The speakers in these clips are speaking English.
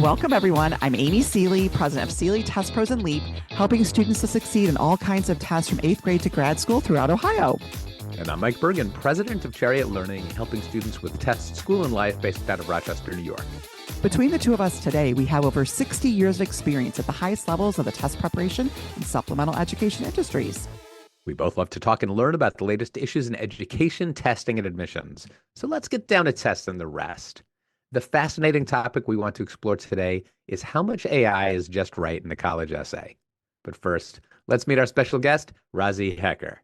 Welcome, everyone. I'm Amy Seeley, president of Seeley Test Pros and Leap, helping students to succeed in all kinds of tests from 8th grade to grad school throughout Ohio. And I'm Mike Bergen, president of Chariot Learning, helping students with tests, school, and life based out of Rochester, New York. Between the two of us today, we have over 60 years of experience at the highest levels of the test preparation and supplemental education industries. We both love to talk and learn about the latest issues in education, testing, and admissions. So let's get down to tests and the rest. The fascinating topic we want to explore today is how much AI is just right in the college essay. But first, let's meet our special guest, Razi Hecker.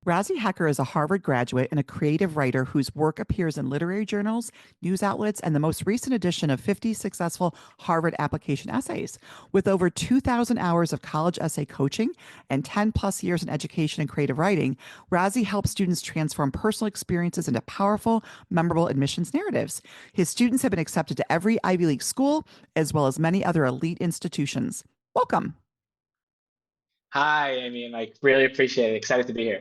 Razi Hecker is a Harvard graduate and a creative writer whose work appears in literary journals, news outlets, and the most recent edition of 50 successful Harvard application essays. With over 2,000 hours of college essay coaching and 10 plus years in education and creative writing, Razi helps students transform personal experiences into powerful, memorable admissions narratives. His students have been accepted to every Ivy League school, as well as many other elite institutions. Welcome. Hi, Amy and Mike. Really appreciate it. Excited to be here.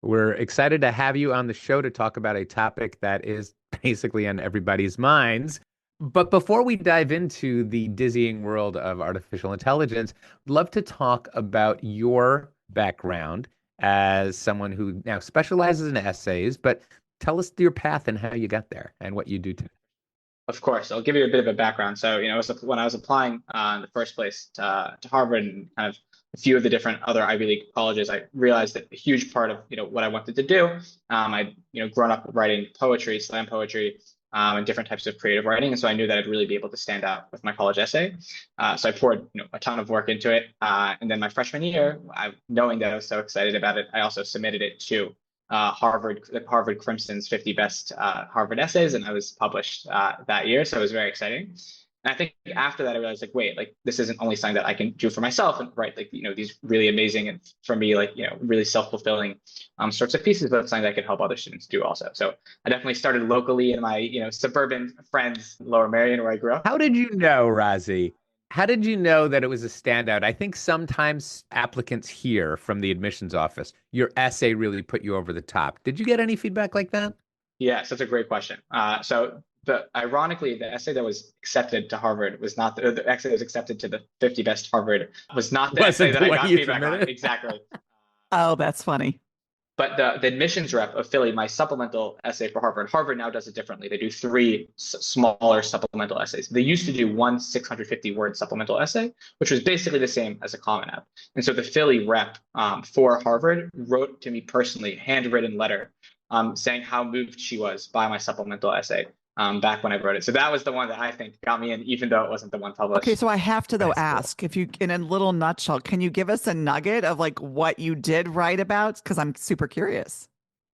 We're excited to have you on the show to talk about a topic that is basically on everybody's minds. But before we dive into the dizzying world of artificial intelligence, I'd love to talk about your background as someone who now specializes in essays, but tell us your path and how you got there and what you do today. Of course, I'll give you a bit of a background. So, when I was applying in the first place to Harvard and kind of a few of the different other Ivy League colleges, I realized that a huge part of what I wanted to do, I'd grown up writing poetry, slam poetry, and different types of creative writing, and so I knew that I'd really be able to stand out with my college essay. So I poured a ton of work into it, and then my freshman year, knowing that I was so excited about it, I also submitted it to Harvard Crimson's 50 best Harvard essays, and I was published that year. So it was very exciting. And I think after that, I realized this isn't only something that I can do for myself and write these really amazing and for me really self-fulfilling sorts of pieces, but it's something that I can help other students do also. So I definitely started locally in my suburban friends, Lower Merion, where I grew up. How did you know, Razi? How did you know that it was a standout? I think sometimes applicants hear from the admissions office, your essay really put you over the top. Did you get any feedback like that? Yes, that's a great question. Ironically, the essay that was accepted to Harvard was not the essay that was accepted to the 50 best Harvard was not the essay that I got feedback on. Exactly. Oh, that's funny. But the admissions rep of Philly, my supplemental essay for Harvard now does it differently. They do three smaller supplemental essays. They used to do one 650-word supplemental essay, which was basically the same as a Common App. And so the Philly rep for Harvard wrote to me personally, handwritten letter, saying how moved she was by my supplemental essay back when I wrote it. So that was the one that I think got me in, even though it wasn't the one published. Okay, so I have to ask, if you, in a little nutshell, can you give us a nugget of what you did write about? Because I'm super curious.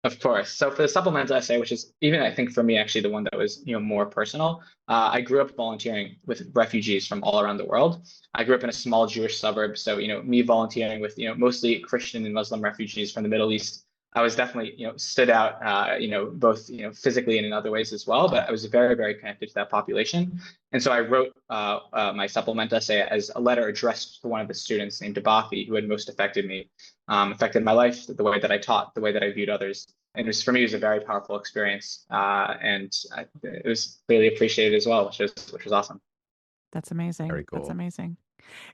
Of course. So for the supplemental essay, which is even I think for me actually the one that was more personal, I grew up volunteering with refugees from all around the world. I grew up in a small Jewish suburb, so me volunteering with mostly Christian and Muslim refugees from the Middle East. I was definitely, stood out, both, physically and in other ways as well, but I was very, very connected to that population. And so I wrote my supplemental essay as a letter addressed to one of the students named Abafi, who had most affected me, affected my life, the way that I taught, the way that I viewed others. And for me, it was a very powerful experience. It was really appreciated as well, which was awesome. That's amazing. Very cool. That's amazing.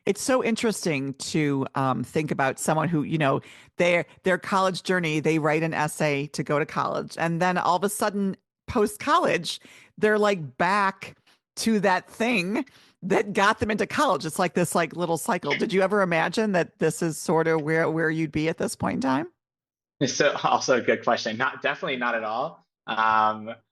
It's so interesting to think about someone who, their college journey, they write an essay to go to college. And then all of a sudden, post-college, they're back to that thing that got them into college. It's like this little cycle. Did you ever imagine that this is sort of where you'd be at this point in time? It's also a good question. Definitely not at all.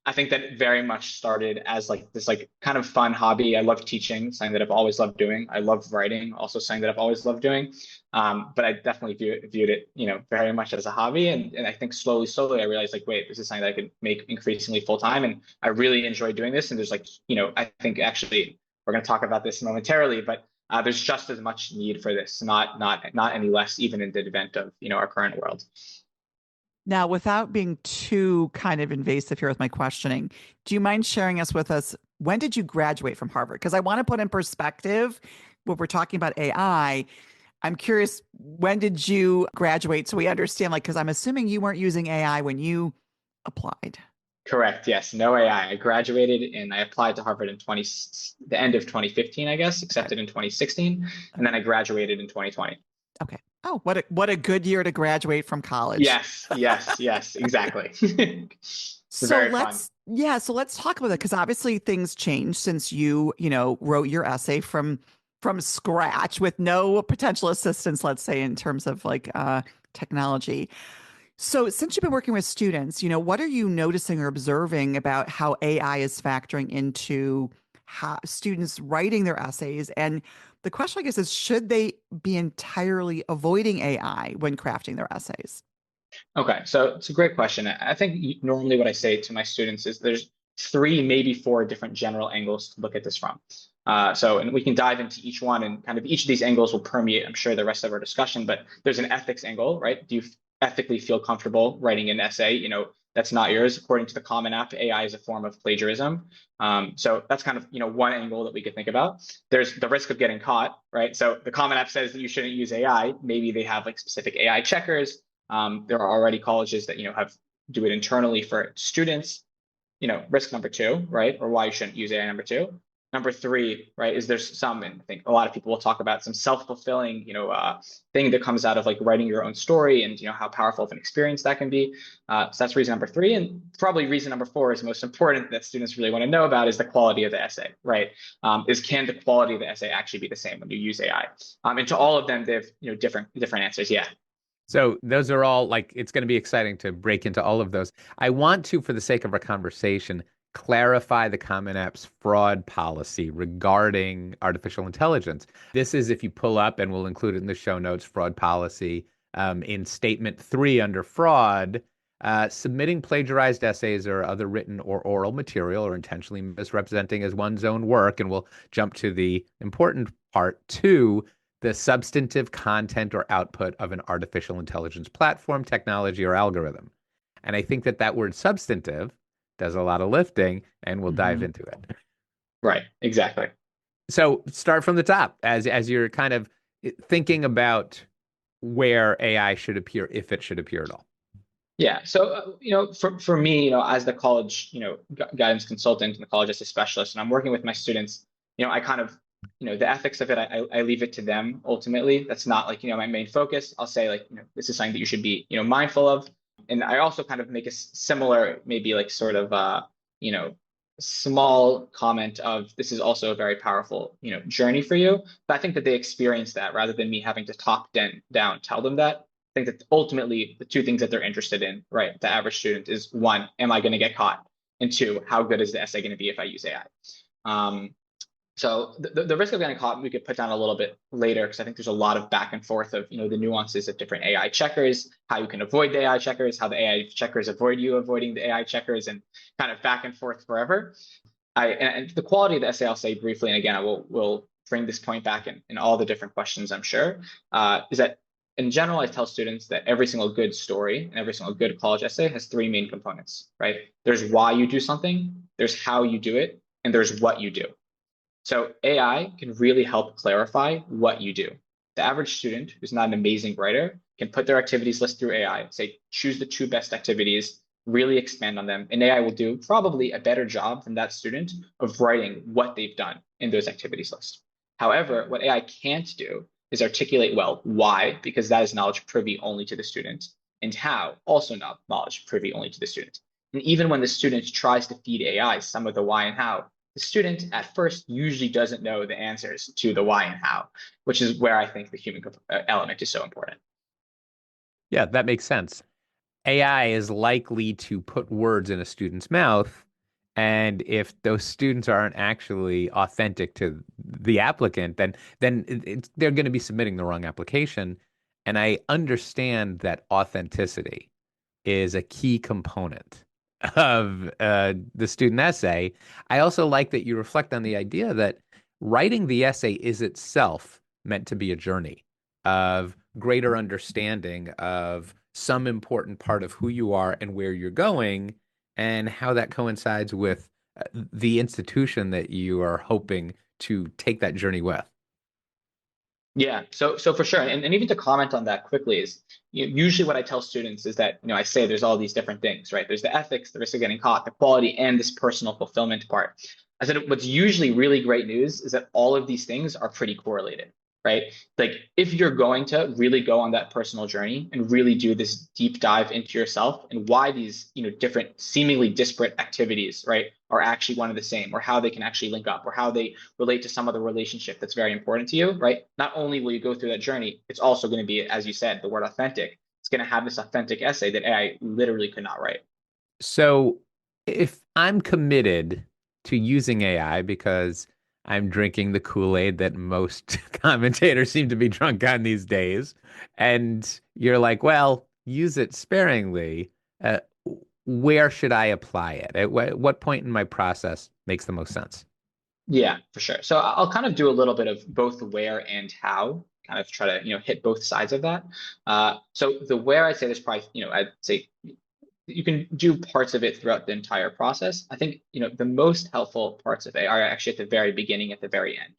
I think that it very much started as this kind of fun hobby. I love teaching, something that I've always loved doing. I love writing, also something that I've always loved doing. But I definitely viewed it, very much as a hobby. And I think slowly, I realized wait, this is something that I could make increasingly full time. And I really enjoy doing this. And there's I think actually we're going to talk about this momentarily, but there's just as much need for this, not any less, even in the event of, our current world. Now, without being too kind of invasive here with my questioning, do you mind sharing with us, when did you graduate from Harvard? Because I want to put in perspective when we're talking about AI. I'm curious, when did you graduate so we understand, because I'm assuming you weren't using AI when you applied. Correct. Yes. No AI. I graduated and I applied to Harvard in the end of 2015, I guess, Okay. accepted in 2016, and then I graduated in 2020. Okay. Oh, what a good year to graduate from college. Yes. Yes. Yes. Exactly. So Very fun. let's talk about it because obviously things changed since you wrote your essay from scratch with no potential assistance, let's say, in terms of like technology. So since you've been working with students, what are you noticing or observing about how AI is factoring into how students writing their essays? And the question, I guess, is should they be entirely avoiding AI when crafting their essays? Okay, so it's a great question. I think normally what I say to my students is there's three, maybe four different general angles to look at this from. And we can dive into each one and kind of each of these angles will permeate, I'm sure, the rest of our discussion, but there's an ethics angle, right? Do you ethically feel comfortable writing an essay, that's not yours? According to the Common App, AI is a form of plagiarism. So that's kind of, one angle that we could think about. There's the risk of getting caught, right? So the Common App says that you shouldn't use AI. Maybe they have like specific AI checkers. There are already colleges that have do it internally for students. Risk number two, right? Or why you shouldn't use AI number two. Number three, right, is there's some, and I think a lot of people will talk about some self-fulfilling, thing that comes out of like writing your own story and how powerful of an experience that can be. So that's reason number three, and probably reason number four is most important that students really want to know about is the quality of the essay, right? Can the quality of the essay actually be the same when you use AI? And to all of them, they have different answers. Yeah. So those are all like, it's going to be exciting to break into all of those. I want to, for the sake of our conversation, clarify the Common App's fraud policy regarding artificial intelligence. This is, if you pull up, and we'll include it in the show notes, fraud policy. In statement 3 under fraud, submitting plagiarized essays or other written or oral material or intentionally misrepresenting as one's own work. And we'll jump to the important part 2, the substantive content or output of an artificial intelligence platform, technology, or algorithm. And I think that that word substantive does a lot of lifting, and we'll dive Mhm. into it. Right. Exactly. So start from the top as you're kind of thinking about where AI should appear, if it should appear at all. Yeah. So, for me, as the college, guidance consultant and the college as a specialist, and I'm working with my students, I kind of, the ethics of it, I leave it to them ultimately. That's not like, my main focus. I'll say like, this is something that you should be, mindful of. And I also kind of make a similar, maybe like sort of, you know, small comment of this is also a very powerful, journey for you. But I think that they experience that rather than me having to down tell them that. I think that ultimately the two things that they're interested in, right, the average student is one, am I going to get caught? And two, how good is the essay going to be if I use AI? So the risk of getting caught we could put down a little bit later because I think there's a lot of back and forth of the nuances of different AI checkers, how you can avoid the AI checkers, how the AI checkers avoid you avoiding the AI checkers, and kind of back and forth forever. And the quality of the essay I'll say briefly, and again I will bring this point back in all the different questions I'm sure, is that in general I tell students that every single good story and every single good college essay has three main components, right? There's why you do something, there's how you do it, and there's what you do. So AI can really help clarify what you do. The average student who's not an amazing writer can put their activities list through AI, say, choose the two best activities, really expand on them, and AI will do probably a better job than that student of writing what they've done in those activities lists. However, what AI can't do is articulate well why, because that is knowledge privy only to the student, and how, also not knowledge privy only to the student. And even when the student tries to feed AI some of the why and how, the student at first usually doesn't know the answers to the why and how, which is where I think the human element is so important. Yeah, that makes sense. AI is likely to put words in a student's mouth. And if those students aren't actually authentic to the applicant, then they're going to be submitting the wrong application. And I understand that authenticity is a key component of the student essay. I also like that you reflect on the idea that writing the essay is itself meant to be a journey of greater understanding of some important part of who you are and where you're going, and how that coincides with the institution that you are hoping to take that journey with. Yeah, so for sure, and even to comment on that quickly is, usually what I tell students is that, I say there's all these different things, right? There's the ethics, the risk of getting caught, the quality, and this personal fulfillment part. I said what's usually really great news is that all of these things are pretty correlated, right? Like if you're going to really go on that personal journey and really do this deep dive into yourself and why these, different seemingly disparate activities, right, are actually one of the same, or how they can actually link up, or how they relate to some other relationship that's very important to you, right? Not only will you go through that journey, it's also going to be, as you said, the word authentic. It's going to have this authentic essay that AI literally could not write. So if I'm committed to using AI because I'm drinking the Kool-Aid that most commentators seem to be drunk on these days, and you're like, well, use it sparingly, uh, where should I apply it? At what point in my process makes the most sense? Yeah, for sure. So I'll kind of do a little bit of both where and how, kind of try to, hit both sides of that. So the where I'd say there's probably, I'd say you can do parts of it throughout the entire process. I think, the most helpful parts of AI are actually at the very beginning, at the very end.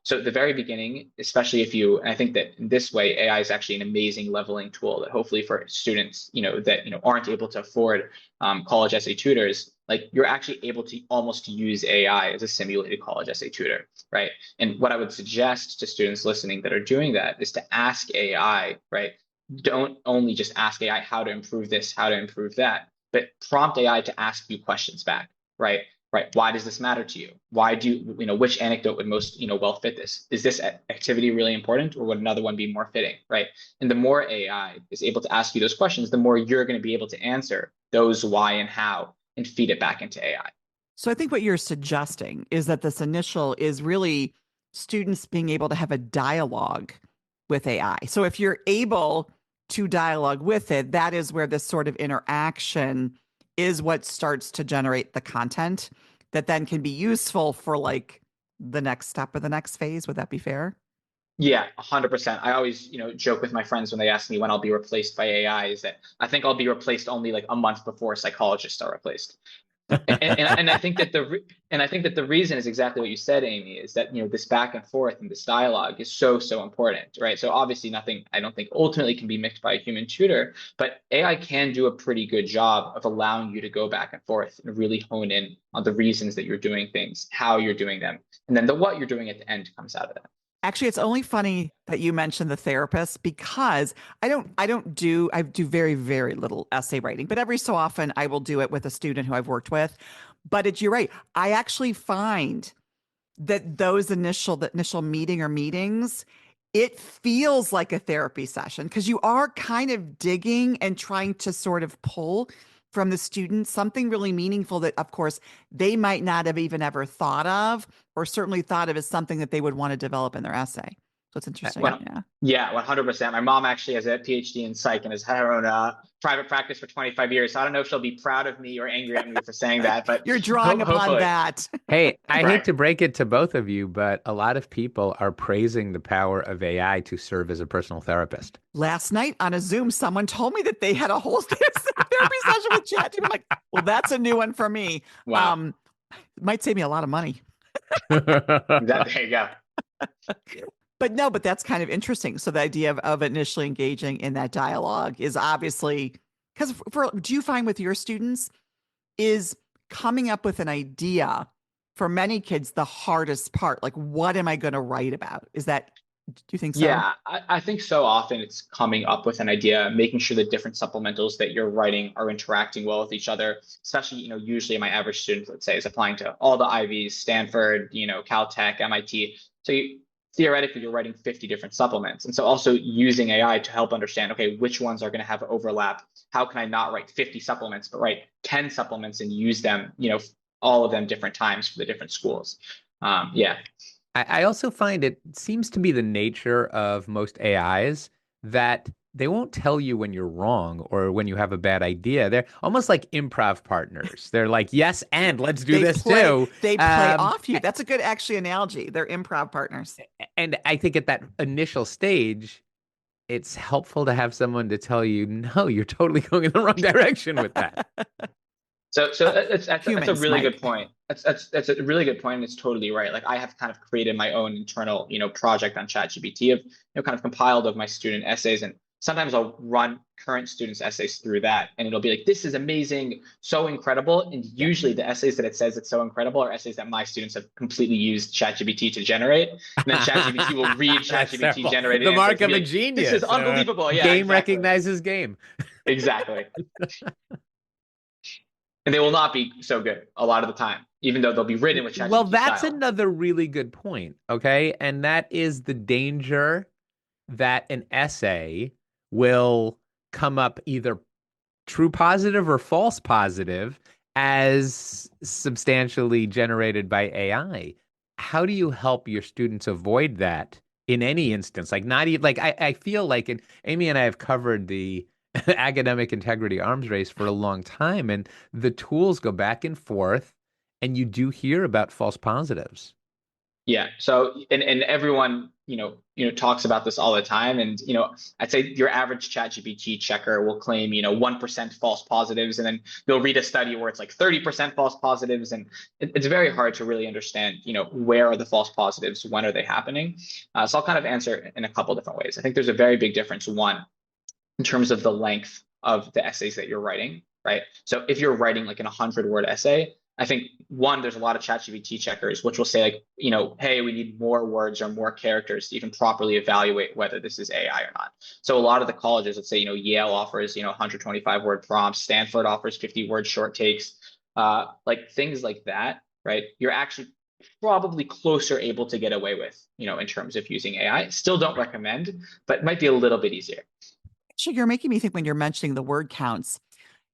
So at the very beginning, especially if you, and I think that in this way, AI is actually an amazing leveling tool that hopefully for students, that, aren't able to afford college essay tutors, like you're actually able to almost use AI as a simulated college essay tutor, right? And what I would suggest to students listening that are doing that is to ask AI, right? Don't only just ask AI how to improve this, how to improve that, but prompt AI to ask you questions back, right? Right. Why does this matter to you? Why do which anecdote would most, well fit this? Is this activity really important, or would another one be more fitting? Right. And the more AI is able to ask you those questions, the more you're going to be able to answer those why and how and feed it back into AI. So I think what you're suggesting is that this initial is really students being able to have a dialogue with AI. So if you're able to dialogue with it, that is where this sort of interaction is what starts to generate the content that then can be useful for like the next step of the next phase. Would that be fair? Yeah, 100%. I always, joke with my friends when they ask me when I'll be replaced by AI is that I think I'll be replaced only like a month before psychologists are replaced. And I think that the reason is exactly what you said, Amy, is that this back and forth and this dialogue is so important, right? So obviously nothing I don't think ultimately can be mixed by a human tutor, but AI can do a pretty good job of allowing you to go back and forth and really hone in on the reasons that you're doing things, how you're doing them, and then the what you're doing at the end comes out of that. Actually, it's only funny that you mentioned the therapist because I do very, very little essay writing, but every so often I will do it with a student who I've worked with. But you're right. I actually find that the initial meeting or meetings, it feels like a therapy session because you are kind of digging and trying to sort of pull from the student something really meaningful that, of course, they might not have even ever thought of, or certainly thought of as something that they would want to develop in their essay. So it's interesting. Well, Yeah. yeah, 100%. My mom actually has a PhD in psych and has had her own private practice for 25 years. So I don't know if she'll be proud of me or angry at me for saying that, but You're drawing upon hopefully. that. Hey, I hate Right. to break it to both of you, but a lot of people are praising the power of AI to serve as a personal therapist. Last night on a Zoom, someone told me that they had a whole therapy session with ChatGPT. I'm like, well, that's a new one for me. Wow. Um, it might save me a lot of money. There you go. But no, but that's kind of interesting. So the idea of initially engaging in that dialogue is obviously because do you find with your students is coming up with an idea for many kids the hardest part? Like, what am I going to write about? Do you think so? Yeah, I think so often it's coming up with an idea, making sure the different supplementals that you're writing are interacting well with each other. Especially, usually my average student, let's say, is applying to all the Ivies, Stanford, Caltech, MIT. So theoretically, you're writing 50 different supplements. And so also using AI to help understand, okay, which ones are going to have overlap? How can I not write 50 supplements, but write 10 supplements and use them, all of them different times for the different schools? Yeah. I also find it seems to be the nature of most AIs that they won't tell you when you're wrong or when you have a bad idea. They're almost like improv partners. They're like, yes, and let's do this too. They play off you. That's a good actually analogy. They're improv partners. And I think at that initial stage, it's helpful to have someone to tell you, no, you're totally going in the wrong direction with that. So that's a Humans, really good Mike. point. That's a really good point, and it's totally right. Like I have kind of created my own internal, project on ChatGPT of, kind of compiled of my student essays, and sometimes I'll run current students' essays through that, and it'll be like, this is amazing, so incredible. And Yeah. usually the essays that it says it's so incredible are essays that my students have completely used ChatGPT to generate. And then ChatGPT will read That's ChatGPT terrible. generated The answers mark and of be a like, this is genius. unbelievable. Yeah, Game exactly. recognizes game. Exactly. And they will not be so good a lot of the time, even though they'll be written with Well, ChatGPT that's style. another really good point. Okay. And that is the danger that an essay will come up either true positive or false positive as substantially generated by AI. How do you help your students avoid that in any instance? Like not even like I feel like and Amy and I have covered the academic integrity arms race for a long time, and the tools go back and forth, and you do hear about false positives. Yeah. So and everyone, talks about this all the time. And, I'd say your average ChatGPT checker will claim, 1% false positives, and then they'll read a study where it's like 30% false positives. And it's very hard to really understand, where are the false positives, when are they happening? So I'll kind of answer in a couple different ways. I think there's a very big difference, one, in terms of the length of the essays that you're writing, right? So if you're writing like an 100-word essay, I think one, there's a lot of ChatGPT checkers which will say like, hey, we need more words or more characters to even properly evaluate whether this is AI or not. So a lot of the colleges, let's say, Yale offers, 125-word prompts, Stanford offers 50-word short takes, like things like that, right? You're actually probably closer able to get away with, in terms of using AI. Still don't recommend, but it might be a little bit easier. Actually, you're making me think when you're mentioning the word counts.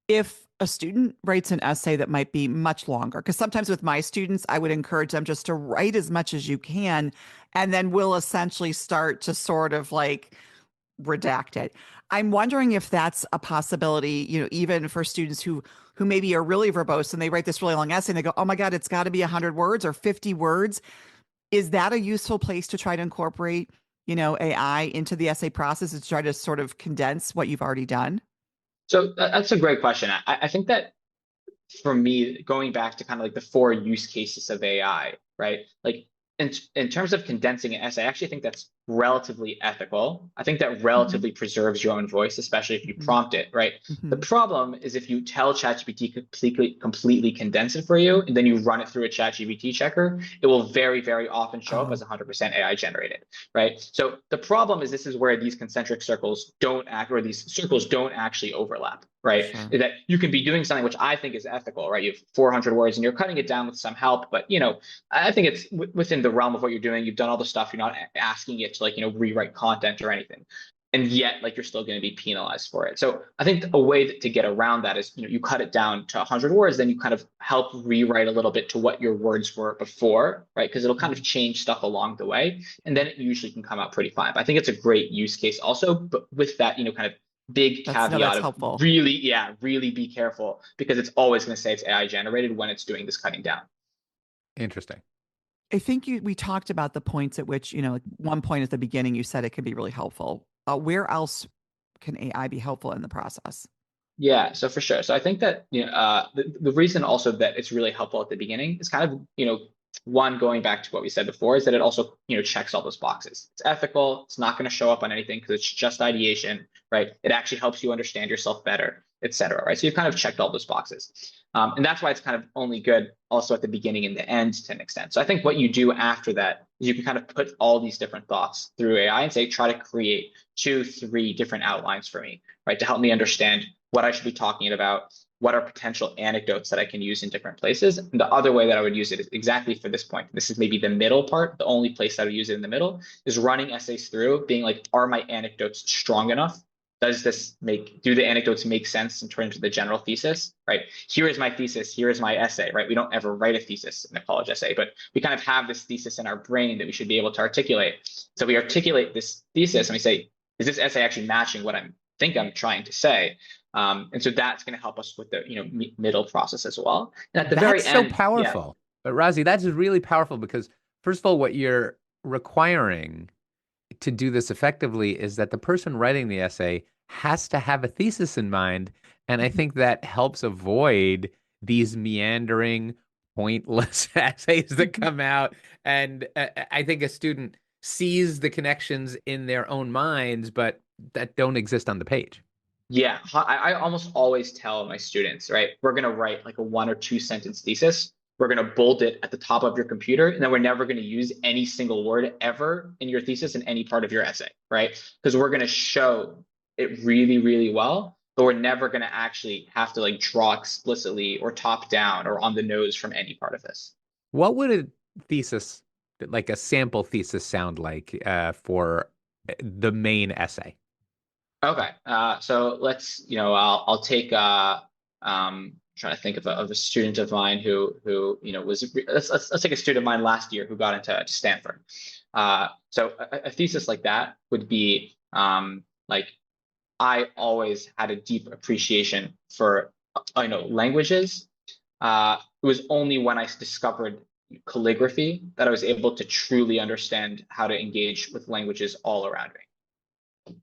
If a student writes an essay that might be much longer, because sometimes with my students, I would encourage them just to write as much as you can, and then we'll essentially start to sort of like redact it. I'm wondering if that's a possibility, even for students who maybe are really verbose and they write this really long essay and they go, "Oh my God, it's got to be 100 words or 50 words." Is that a useful place to try to incorporate, AI into the essay process to try to sort of condense what you've already done? So that's a great question. I think that for me, going back to kind of like the four use cases of AI, right? Like in terms of condensing an essay, I actually think that's relatively ethical. I think that Hmm. relatively preserves your own voice, especially if you prompt it, right? The Hmm. problem is if you tell ChatGPT completely condense it for you, and then you run it through a ChatGPT checker, it will very, very often show up as Oh, 100% AI generated, right? So the problem is this is where these concentric circles don't act, or these circles don't actually overlap, right? sure. Is that you can be doing something which I think is ethical, right? You have 400 words and you're cutting it down with some help, but I think it's within the realm of what you're doing. You've done all the stuff. You're not asking it to like, rewrite content or anything. And yet, like, you're still going to be penalized for it. So I think a way to get around that is, you cut it down to 100 words, then you kind of help rewrite a little bit to what your words were before, right? Because it'll kind of Mhm. change stuff along the way, and then it usually can come out pretty fine. But I think it's a great use case also, but with that, kind of big That's no, caveat that's of helpful. really, yeah, really be careful because it's always going to say it's AI generated when it's doing this cutting down. Interesting. I think we talked about the points at which, like one point at the beginning, you said it can be really helpful. Where else can AI be helpful in the process? Yeah, so for sure. So I think that the reason also that it's really helpful at the beginning is kind of one, going back to what we said before, is that it also checks all those boxes. It's ethical. It's not going to show up on anything because it's just ideation, right? It actually helps you understand yourself better, et cetera, right? So you've kind of checked all those boxes, and that's why it's kind of only good also at the beginning and the end to an extent. So I think what you do after that is you can kind of put all these different thoughts through AI and say, try to create two, three different outlines for me, right, to help me understand what I should be talking about, what are potential anecdotes that I can use in different places. And the other way that I would use it is exactly for this point. This is maybe the middle part. The only place that I would use it in the middle is running essays through, being like, are my anecdotes strong enough? Do the anecdotes make sense in terms of the general thesis, right? Here is my thesis, here is my essay, right? We don't ever write a thesis in a college essay, but we kind of have this thesis in our brain that we should be able to articulate. So we articulate this thesis and we say, is this essay actually matching what I think I'm trying to say? And so that's going to help us with the middle process as well. And at the That's very so end, yeah, powerful. But Razi, that's really powerful because, first of all, what you're requiring to do this effectively is that the person writing the essay has to have a thesis in mind. And I Mhm. think that helps avoid these meandering, pointless essays that come out. And I think a student sees the connections in their own minds, but that don't exist on the page. Yeah, I almost always tell my students, right? We're going to write like a 1 or 2 sentence thesis. We're going to bold it at the top of your computer, and then we're never going to use any single word ever in your thesis in any part of your essay, right? Because we're going to show it really, really well, but we're never going to actually have to like draw explicitly or top down or on the nose from any part of this. What would a thesis, like a sample thesis, sound like for the main essay? Okay, so let's, I'll take trying to think of a student of mine who was let's take a student of mine last year who got into Stanford. So a thesis like that would be like I always had a deep appreciation for languages. It was only when I discovered calligraphy that I was able to truly understand how to engage with languages all around me.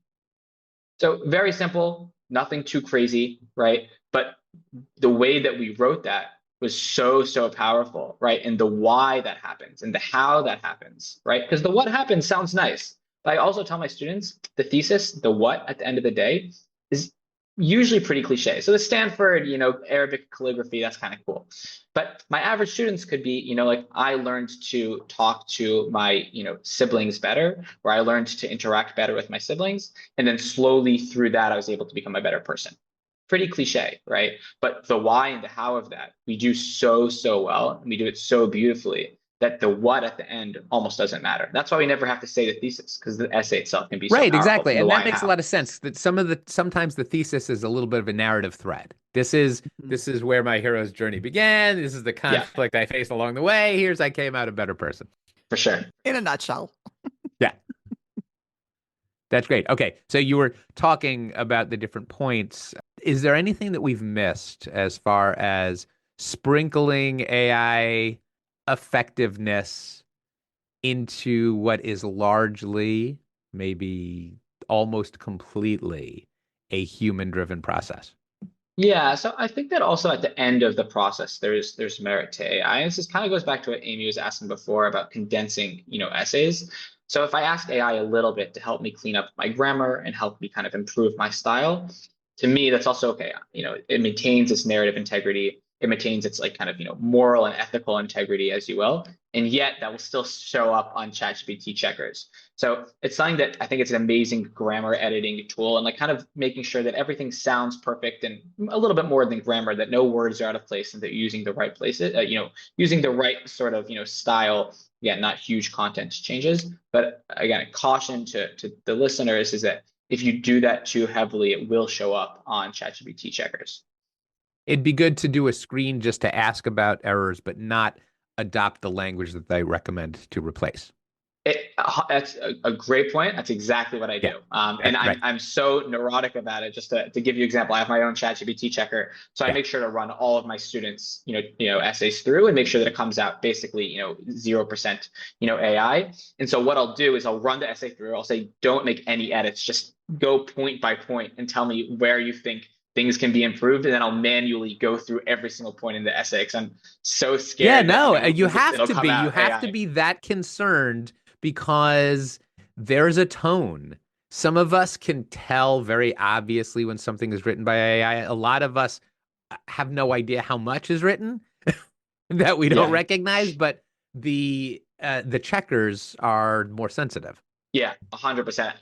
So very simple, nothing too crazy, right? But the way that we wrote that was so, so powerful, right? And the why that happens and the how that happens, right? Because the what happens sounds nice. But I also tell my students the thesis, the what at the end of the day is usually pretty cliche. So the Stanford, Arabic calligraphy, that's kind of cool. But my average students could be, like I learned to talk to my, siblings better, or I learned to interact better with my siblings. And then slowly through that, I was able to become a better person. Pretty cliche, right? But the why and the how of that, we do so, so well, and we do it so beautifully that the what at the end almost doesn't matter. That's why we never have to say the thesis, because the essay itself can be so Right, powerful. exactly. The And why that makes a how. lot of sense. That sometimes the thesis is a little bit of a narrative thread. This is where my hero's journey began. This is the Yeah, conflict I faced along the way. Here's I came out a better person. for sure. In a nutshell. Yeah. That's great. Okay, so you were talking about the different points. Is there anything that we've missed as far as sprinkling AI effectiveness into what is largely, maybe almost completely, a human-driven process? Yeah, so I think that also at the end of the process, there's merit to AI. And this kind of goes back to what Amy was asking before about condensing, essays. So if I ask AI a little bit to help me clean up my grammar and help me kind of improve my style, to me, that's also okay. It maintains its narrative integrity. It maintains its like kind of, moral and ethical integrity, as you will. And yet that will still show up on ChatGPT checkers. So it's something that I think it's an amazing grammar editing tool and like kind of making sure that everything sounds perfect and a little bit more than grammar, that no words are out of place and that you're using the right places, using the right sort of, style. Yeah, not huge content changes. But again, caution to the listeners is that if you do that too heavily, it will show up on ChatGPT checkers. It'd be good to do a screen just to ask about errors, but not adopt the language that they recommend to replace. That's a great point. That's exactly what I Yeah, do. And right. I'm so neurotic about it. Just to give you an example, I have my own ChatGPT checker, so I Yeah. make sure to run all of my students, essays through and make sure that it comes out basically, 0%, AI. And so what I'll do is I'll run the essay through. I'll say, don't make any edits. Just go point by point and tell me where you think things can be improved, and then I'll manually go through every single point in the essay because I'm so Yeah, scared that no, you have it'll to come be. You out have to AI. be that concerned because there's a tone. Some of us can tell very obviously when something is written by AI. A lot of us have no idea how much is written that we don't Yeah, recognize, but the checkers are more sensitive. yeah, 100%.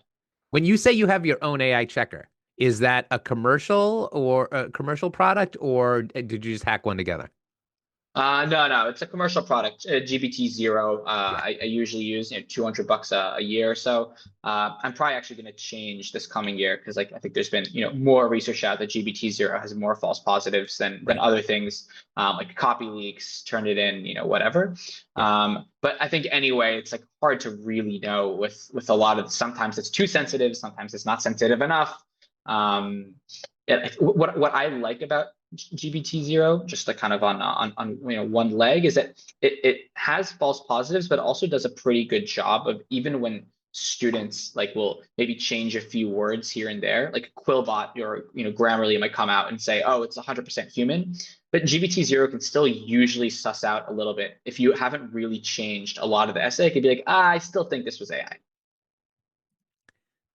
When you say you have your own AI checker, is that a commercial or a commercial product, or did you just hack one together? No, it's a commercial product, GBT Zero. Yeah. I usually use $200 a year or so. I'm probably actually going to change this coming year because like I think there's been more research out that GBT Zero has more false positives than Right. other things, like copy leaks, turn it in, whatever. Yeah. But I think anyway, it's like hard to really know with a lot of, sometimes it's too sensitive, sometimes it's not sensitive enough. What I like about GBT Zero, just like kind of on one leg, is that it has false positives, but also does a pretty good job of, even when students like will maybe change a few words here and there. Like Quillbot or Grammarly might come out and say, oh, it's 100% human. But GPT-0 can still usually suss out a little bit. If you haven't really changed a lot of the essay, it could be like, I still think this was AI.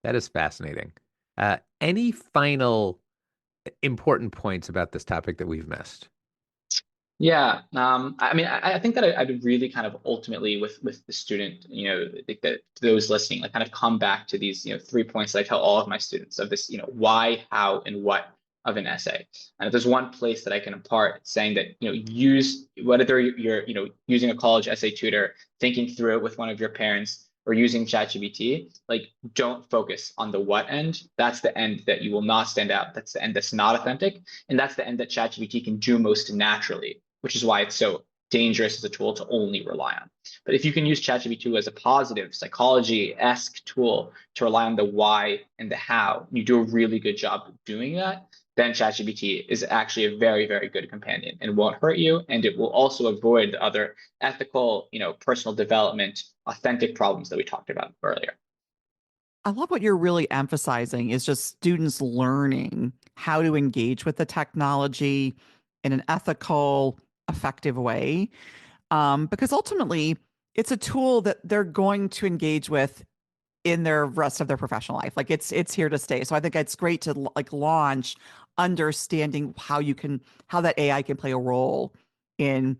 That is fascinating. Any final important points about this topic that we've missed? Yeah, I mean, I think that I'd really kind of ultimately with the student, I think that those listening, like kind of come back to these, 3 points that I tell all of my students of this, why, how, and what of an essay. And if there's one place that I can impart, it's saying that, use whether you're, using a college essay tutor, thinking through it with one of your parents, or using ChatGPT, like don't focus on the what end. That's the end that you will not stand out. That's the end that's not authentic. And that's the end that ChatGPT can do most naturally, which is why it's so dangerous as a tool to only rely on. But if you can use ChatGPT as a positive psychology-esque tool to rely on the why and the how, you do a really good job of doing that, then ChatGPT is actually a very, very good companion and won't hurt you. And it will also avoid the other ethical, personal development, authentic problems that we talked about earlier. I love what you're really emphasizing is just students learning how to engage with the technology in an ethical, effective way. Because ultimately, it's a tool that they're going to engage with in their rest of their professional life. Like it's here to stay. So I think it's great to launch understanding how that AI can play a role in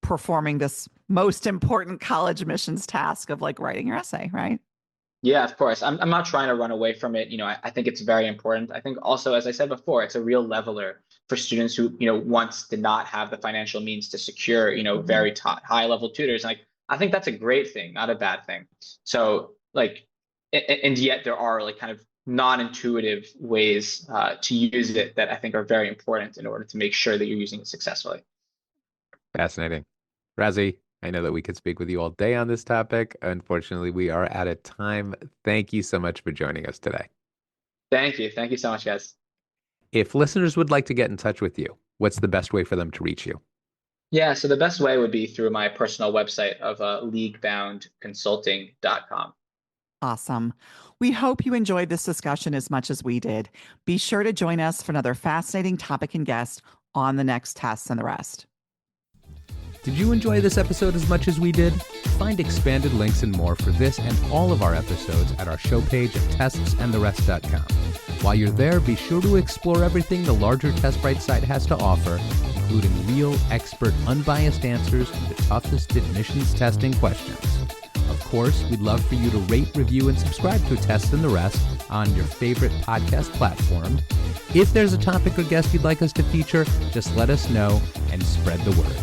performing this most important college admissions task of writing your essay, right? Yeah, of course. I'm not trying to run away from it. I think it's very important. I think also, as I said before, it's a real leveler for students who, once did not have the financial means to secure, very high level tutors. Like, I think that's a great thing, not a bad thing. So and yet there are kind of non-intuitive ways to use it that I think are very important in order to make sure that you're using it successfully. Fascinating. Razi, I know that we could speak with you all day on this topic. Unfortunately, we are out of time. Thank you so much for joining us today. Thank you. Thank you so much, guys. If listeners would like to get in touch with you, what's the best way for them to reach you? Yeah, so the best way would be through my personal website of leagueboundconsulting.com. Awesome. We hope you enjoyed this discussion as much as we did. Be sure to join us for another fascinating topic and guest on the next Tests and the Rest. Did you enjoy this episode as much as we did? Find expanded links and more for this and all of our episodes at our show page at testsandtherest.com. While you're there, be sure to explore everything the larger TestBright site has to offer, including real, expert, unbiased answers to the toughest admissions testing questions. Of course, we'd love for you to rate, review, and subscribe to Test and the Rest on your favorite podcast platform. If there's a topic or guest you'd like us to feature, just let us know and spread the word.